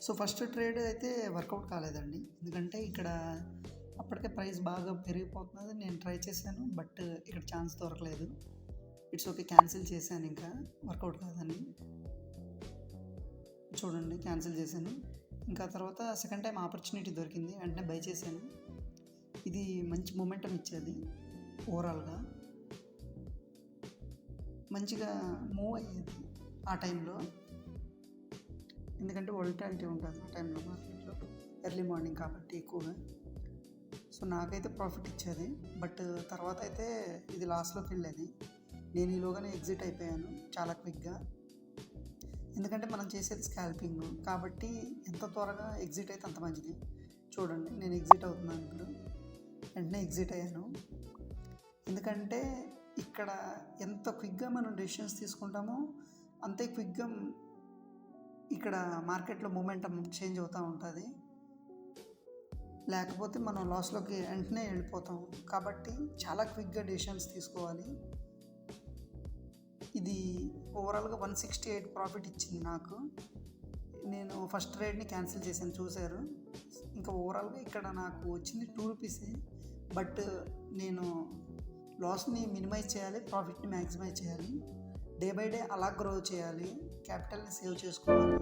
So first trade అయితే work out కాలేదండి. ఎందుకంటే ఇక్కడ అప్పటికే ప్రైస్ బాగా పెరిగిపోతున్నది. నేను ట్రై చేశాను. బట్ ఇక్కడ ఛాన్స్ దొరకలేదు. ఇట్స్ ఓకే, క్యాన్సిల్ చేశాను. ఇంకా వర్కౌట్ కాదని చూడండి, క్యాన్సిల్ చేశాను. ఇంకా తర్వాత సెకండ్ టైం ఆపర్చునిటీ దొరికింది, వెంటనే బై చేశాను. ఇది మంచి మొమెంటం ఇచ్చేది. ఓవరాల్గా మంచిగా మూవ్ అయ్యేది ఆ టైంలో, ఎందుకంటే వోల్టాలిటీ ఉంటుంది ఆ టైంలో మార్కెట్లో, ఎర్లీ మార్నింగ్ కాబట్టి ఎక్కువగా. సో నాకైతే ప్రాఫిట్ ఇచ్చేది. బట్ తర్వాత అయితే ఇది లాస్లోకి వెళ్ళేది. నేను ఈలోగానే ఎగ్జిట్ అయిపోయాను చాలా క్విక్గా. ఎందుకంటే మనం చేసేది స్కాల్పింగ్ కాబట్టి ఎంత త్వరగా ఎగ్జిట్ అయితే అంత మంచిది. చూడండి, నేను ఎగ్జిట్ అవుతున్నాను ఇప్పుడు. వెంటనే ఎగ్జిట్ అయ్యాను. ఎందుకంటే ఇక్కడ ఎంత క్విక్గా మనం డెసిషన్స్ తీసుకుంటామో అంతే క్విక్గా ఇక్కడ మార్కెట్లో మూమెంటం చేంజ్ అవుతూ ఉంటుంది. లేకపోతే మనం లాస్లోకి వెంటనే వెళ్ళిపోతాం. కాబట్టి చాలా క్విక్గా డెసిషన్స్ తీసుకోవాలి. ఇది ఓవరాల్గా 168 ప్రాఫిట్ ఇచ్చింది నాకు. నేను ఫస్ట్ ట్రేడ్ని క్యాన్సిల్ చేశాను, చూశారు. ఇంకా ఓవరాల్గా ఇక్కడ నాకు వచ్చింది 2 రూపీసే. బట్ నేను లాస్ని మినిమైజ్ చేయాలి, ప్రాఫిట్ని మ్యాక్సిమైజ్ చేయాలి. డే బై డే అలా గ్రో చేయాలి, క్యాపిటల్ని సేవ్ చేసుకోవాలి.